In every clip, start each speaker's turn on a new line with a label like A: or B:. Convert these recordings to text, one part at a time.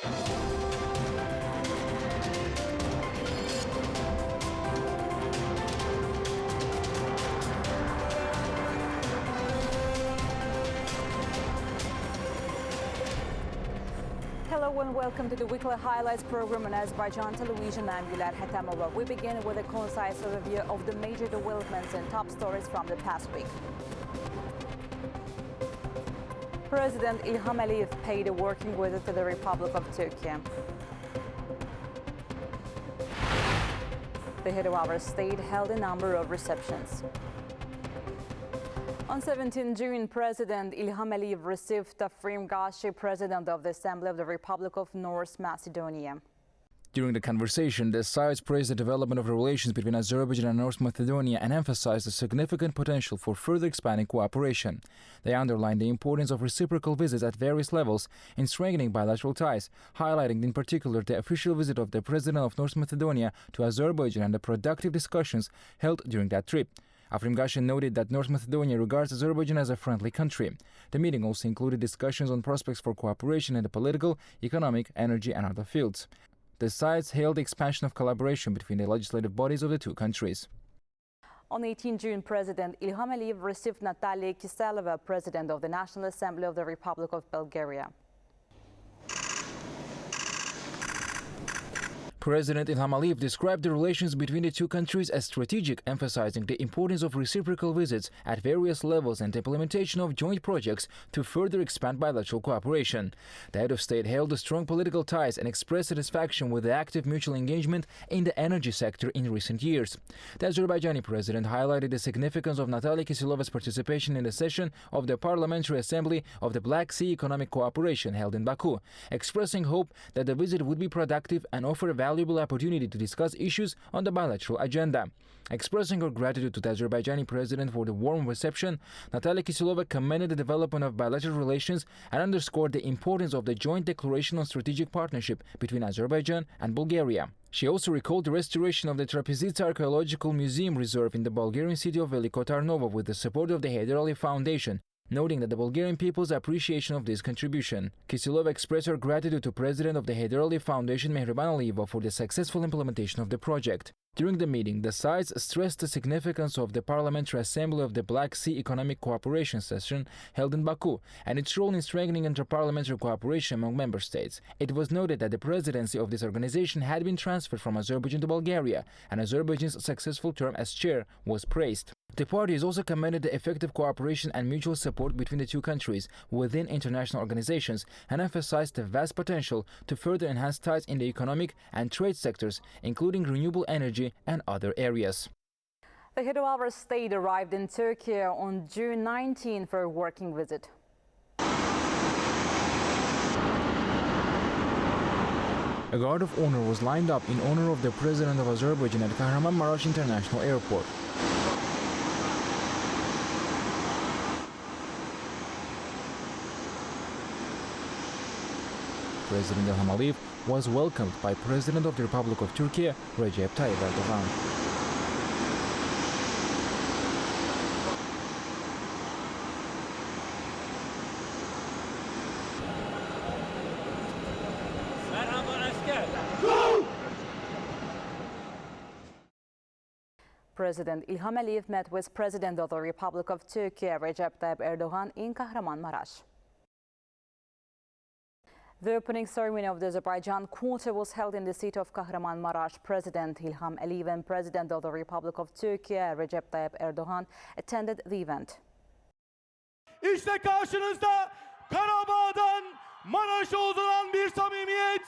A: Hello and welcome to the weekly highlights program on Azərbaycan Televiziya. I'm Ilham. We begin with a concise overview of the major developments and top stories from the past week. President İlham paid a working visit to the Republic of Turkey. The head of our state held a number of receptions. On 17 June, President İlham received Tafrim Gashi, President of the Assembly of the Republic of North Macedonia.
B: During the conversation, the sides praised the development of the relations between Azerbaijan and North Macedonia and emphasized the significant potential for further expanding cooperation. They underlined the importance of reciprocal visits at various levels in strengthening bilateral ties, highlighting in particular the official visit of the President of North Macedonia to Azerbaijan and the productive discussions held during that trip. Afrimgashin noted that North Macedonia regards Azerbaijan as a friendly country. The meeting also included discussions on prospects for cooperation in the political, economic, energy and other fields. The sides hailed the expansion of collaboration between the legislative bodies of the two countries.
A: On 18 June, President İlham Aliyev received Natalia Kiselova, President of the National Assembly of the Republic of Bulgaria.
B: President İlham Aliyev described the relations between the two countries as strategic, emphasizing the importance of reciprocal visits at various levels and the implementation of joint projects to further expand bilateral cooperation. The head of state hailed the strong political ties and expressed satisfaction with the active mutual engagement in the energy sector in recent years. The Azerbaijani president highlighted the significance of Natalia Kiselova's participation in the session of the Parliamentary Assembly of the Black Sea Economic Cooperation held in Baku, expressing hope that the visit would be productive and offer a valuable opportunity to discuss issues on the bilateral agenda. Expressing her gratitude to the Azerbaijani president for the warm reception, Natalia Kiselova commended the development of bilateral relations and underscored the importance of the joint declaration on strategic partnership between Azerbaijan and Bulgaria. She also recalled the restoration of the Trapezitsa Archaeological Museum Reserve in the Bulgarian city of Veliko Tarnovo with the support of the Heydar Ali Foundation, noting that the Bulgarian people's appreciation of this contribution. Kiselova expressed her gratitude to President of the Heydar Ali Foundation Mehriban Aliyeva for the successful implementation of the project. During the meeting, the sides stressed the significance of the Parliamentary Assembly of the Black Sea Economic Cooperation session held in Baku and its role in strengthening inter-parliamentary cooperation among member states. It was noted that the presidency of this organization had been transferred from Azerbaijan to Bulgaria, and Azerbaijan's successful term as chair was praised. The parties also commended the effective cooperation and mutual support between the two countries within international organizations and emphasized the vast potential to further enhance ties in the economic and trade sectors, including renewable energy and other areas.
A: The head of our state arrived in Turkey on June 19 for a working visit.
B: A guard of honor was lined up in honor of the President of Azerbaijan at Kahramanmaraş International Airport. President İlham Aliyev was welcomed by President of the Republic of Turkey, Recep Tayyip Erdogan.
A: President İlham Aliyev met with President of the Republic of Turkey, Recep Tayyip Erdogan, in Kahramanmaraş. The opening ceremony of the Azerbaijan quarter was held in the city of Kahramanmaraş. President İlham Aliyev and President of the Republic of Turkey, Recep Tayyip Erdogan, attended the event.
C: İşte karşınızda Karabağ'dan Maraş'a uzanan bir samimiyet,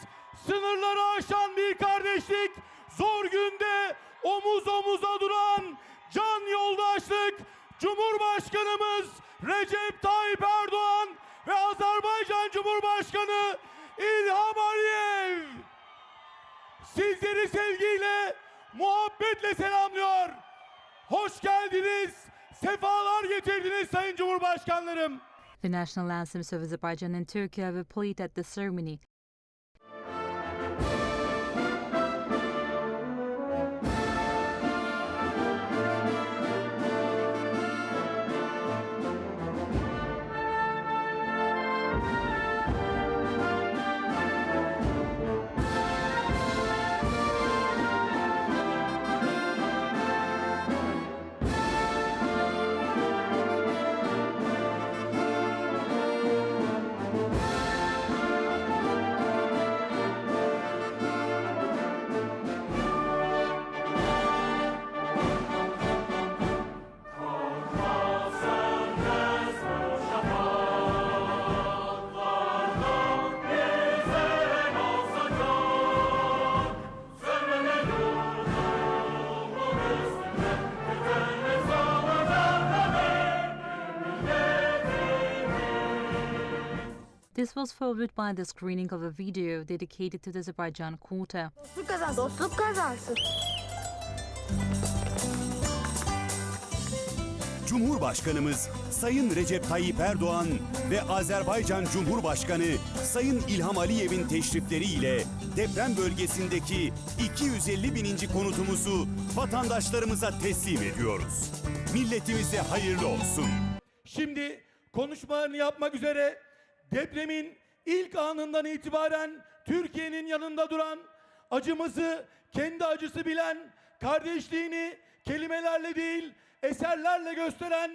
C: sınırları aşan bir kardeşlik, zor günde omuz omuza duran can yoldaşlık, Cumhurbaşkanımız Recep Tayyip Erdoğan ve Azerbaycan Cumhurbaşkanı İlham Aliyev sizleri sevgiyle, muhabbetle selamlıyor. Hoş geldiniz, sefalar getirdiniz Sayın Cumhurbaşkanlarım.
A: The national anthems of Azerbaijan and Turkey were played at the ceremony. This was followed by the screening of a video dedicated to the Azerbaijan quarter.
D: Dostluk kazansın.
E: Cumhurbaşkanımız Sayın Recep Tayyip Erdoğan ve Azerbaycan Cumhurbaşkanı Sayın İlham Aliyev'in teşrifleriyle deprem bölgesindeki 250.000. konutumuzu vatandaşlarımıza teslim ediyoruz. Milletimize hayırlı olsun.
C: Şimdi konuşmalarını yapmak üzere depremin ilk anından itibaren Türkiye'nin yanında duran, acımızı kendi acısı bilen, kardeşliğini kelimelerle değil eserlerle gösteren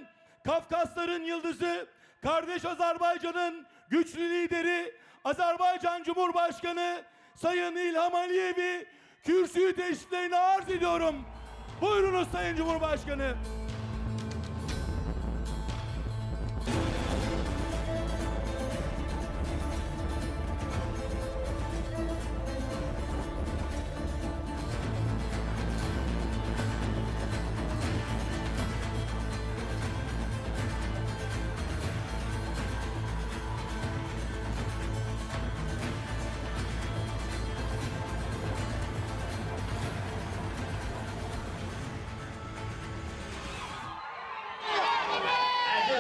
C: Kafkasların yıldızı, kardeş Azerbaycan'ın güçlü lideri Azerbaycan Cumhurbaşkanı Sayın İlham Aliyev'i kürsüyü teşriflerine arz ediyorum. Buyurunuz Sayın Cumhurbaşkanı.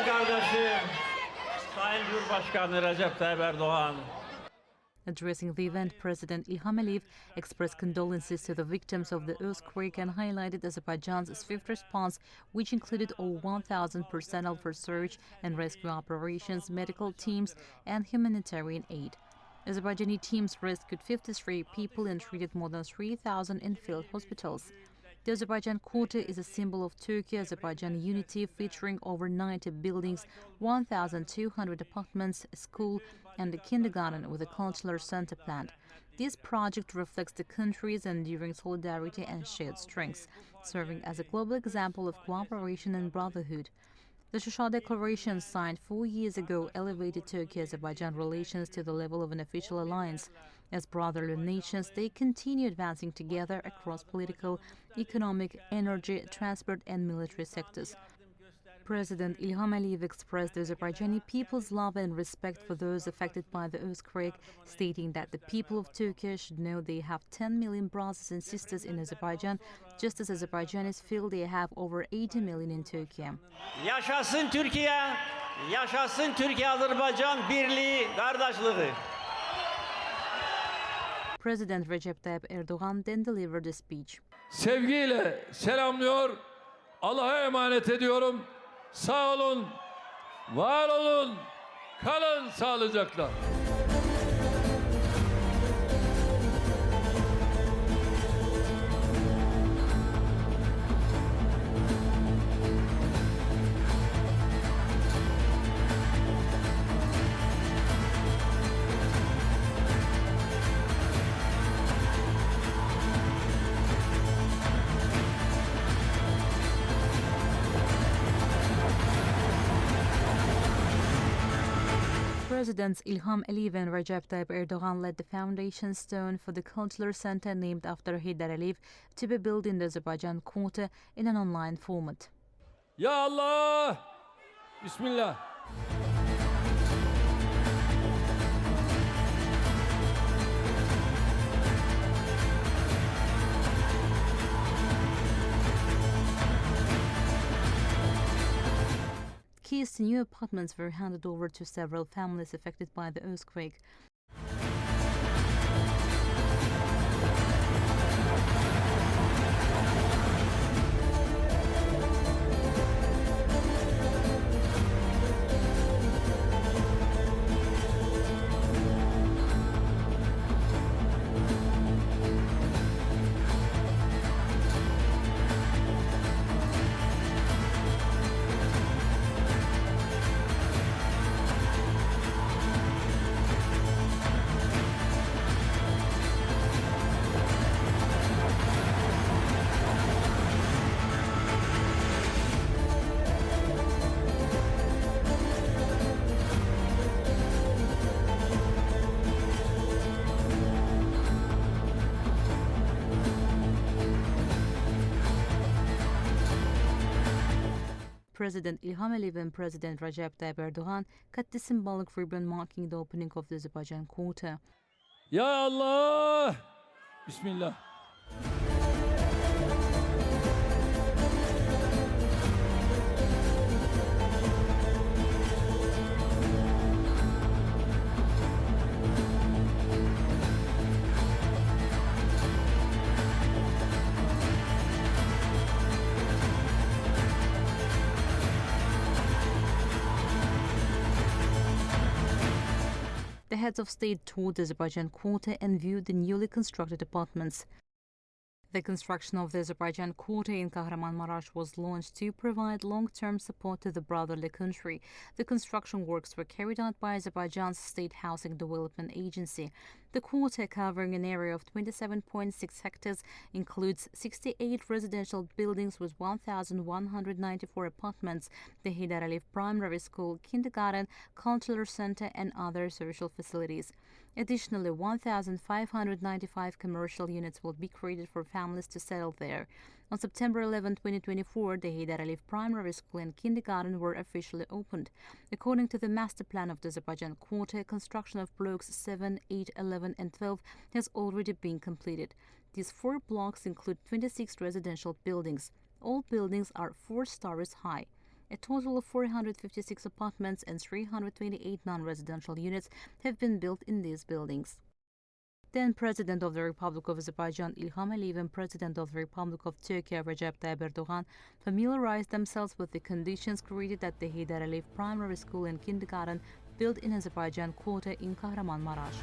F: Kardeşim, Sayın Cumhurbaşkanı Recep Tayyip Erdoğan.
A: Addressing the event, President İlham Aliyev expressed condolences to the victims of the earthquake and highlighted Azerbaijan's swift response, which included all 1,000 personnel for search and rescue operations, medical teams, and humanitarian aid. Azerbaijani teams rescued 53 people and treated more than 3,000 in field hospitals. The Azerbaijan quarter is a symbol of Turkey-Azerbaijan unity, featuring over 90 buildings, 1,200 apartments, a school, and a kindergarten with a cultural center planned. This project reflects the country's enduring solidarity and shared strengths, serving as a global example of cooperation and brotherhood. The Shusha Declaration, signed 4 years ago, elevated Turkey-Azerbaijan relations to the level of an official alliance. As brotherly nations, they continue advancing together across political, economic, energy, transport, and military sectors. President İlham Aliyev expressed the Azerbaijani people's love and respect for those affected by the earthquake, stating that the people of Turkey should know they have 10 million brothers and sisters in Azerbaijan, just as Azerbaijanis feel they have over 80 million in Turkey.
F: Yaşasın Türkiye, yaşasın Türkiye-Azerbaycan birliği, kardeşliği.
A: President Recep Tayyip Erdoğan then delivered a speech.
G: Sevgiyle selamlıyor, Allah'a emanet ediyorum. Sağ olun, var olun, kalın sağlıcakla.
A: Presidents İlham Aliyev and Recep Tayyip Erdoğan led the foundation stone for the cultural center named after Heydar Aliyev to be built in the Azerbaijan quarter in an online format.
G: Ya Allah! Bismillah.
A: Keys to new apartments were handed over to several families affected by the earthquake. President İlham Əliyev and President Recep Tayyip Erdoğan cut the symbolic ribbon marking the opening of the Azerbaijan quarter.
G: Ya Allah! Bismillah.
A: The heads of state toured the Azerbaijan quarter and viewed the newly constructed apartments. The construction of the Azerbaijan quarter in Kahramanmaraş was launched to provide long-term support to the brotherly country. The construction works were carried out by Azerbaijan's State Housing Development Agency. The quarter, covering an area of 27.6 hectares, includes 68 residential buildings with 1,194 apartments, the Heydar Aliyev Primary School, kindergarten, cultural center, and other social facilities. Additionally, 1,595 commercial units will be created for families to settle there. On September 11, 2024, the Heydar Aliyev Primary School and kindergarten were officially opened. According to the master plan of the Azerbaijan quarter, construction of blocks 7, 8, 11 and 12 has already been completed. These 4 blocks include 26 residential buildings. All buildings are 4 stories high. A total of 456 apartments and 328 non-residential units have been built in these buildings. Then President of the Republic of Azerbaijan İlham Əliyev and President of the Republic of Turkey Recep Tayyip Erdoğan familiarized themselves with the conditions created at the Heydar Aliyev Primary School and kindergarten built in Azerbaijan quarter in Kahramanmaraş.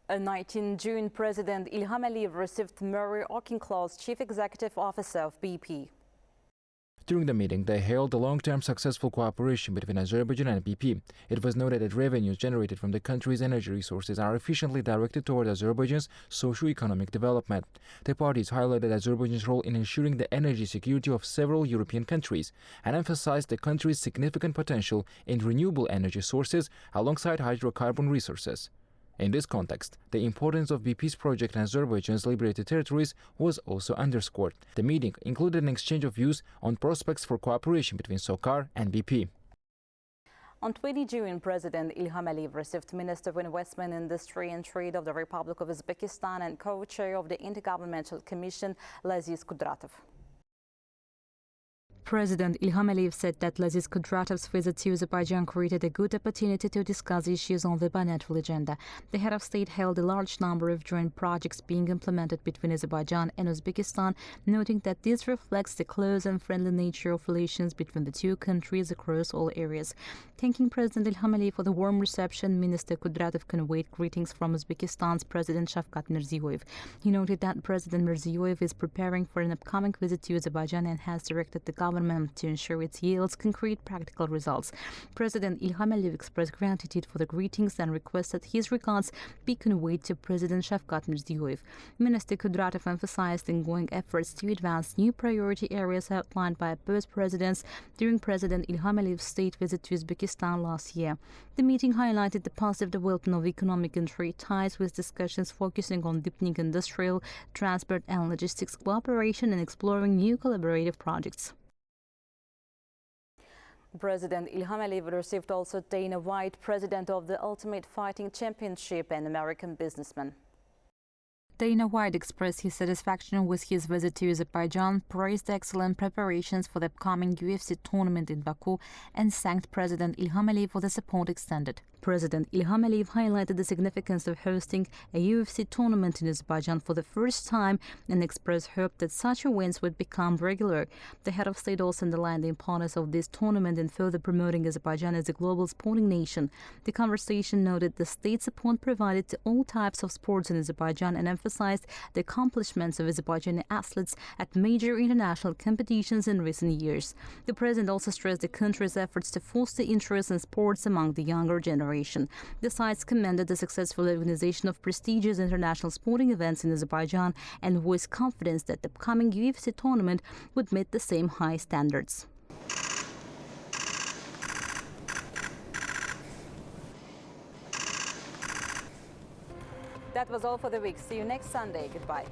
A: On 19 June, President İlham Əliyev received Murray Auchincloss, Chief Executive Officer of BP.
B: During the meeting, they hailed the long-term successful cooperation between Azerbaijan and BP. It was noted that revenues generated from the country's energy resources are efficiently directed toward Azerbaijan's socio-economic development. The parties highlighted Azerbaijan's role in ensuring the energy security of several European countries and emphasized the country's significant potential in renewable energy sources alongside hydrocarbon resources. In this context, the importance of BP's project in Azerbaijan's liberated territories was also underscored. The meeting included an exchange of views on prospects for cooperation between SOCAR and BP.
A: On 20 June, President İlham Əliyev received Minister of Investment, Industry and Trade of the Republic of Uzbekistan and co-chair of the Intergovernmental Commission, Laziz Kudratov. President İlham Əliyev said that Laziz Kudratov's visit to Azerbaijan created a good opportunity to discuss issues on the bilateral agenda. The head of state held a large number of joint projects being implemented between Azerbaijan and Uzbekistan, noting that this reflects the close and friendly nature of relations between the two countries across all areas. Thanking President İlham Əliyev for the warm reception, Minister Kudratov conveyed greetings from Uzbekistan's President Shavkat Mirziyoyev. He noted that President Mirziyoyev is preparing for an upcoming visit to Azerbaijan and has directed the government to ensure it yields concrete practical results. President İlham Əliyev expressed gratitude for the greetings and requested his regards be conveyed to President Shavkat Mirziyoyev. Minister Kudratov emphasized ongoing efforts to advance new priority areas outlined by both presidents during President İlham Əliyev's state visit to Uzbekistan last year. The meeting highlighted the positive development of economic and trade ties, with discussions focusing on deepening industrial, transport and logistics cooperation and exploring new collaborative projects. President İlham Əliyev received also Dana White, president of the Ultimate Fighting Championship and American businessman. Dana White expressed his satisfaction with his visit to Azerbaijan, praised the excellent preparations for the upcoming UFC tournament in Baku, and thanked President İlham Əliyev for the support extended. President İlham Əliyev highlighted the significance of hosting a UFC tournament in Azerbaijan for the first time and expressed hope that such events would become regular. The head of state also underlined the importance of this tournament in further promoting Azerbaijan as a global sporting nation. The conversation noted the state support provided to all types of sports in Azerbaijan and emphasized emphasized the accomplishments of Azerbaijani athletes at major international competitions in recent years. The president also stressed the country's efforts to foster interest in sports among the younger generation. The sites commended the successful organization of prestigious international sporting events in Azerbaijan and voiced confidence that the upcoming UFC tournament would meet the same high standards. That was all for the week. See you next Sunday. Goodbye.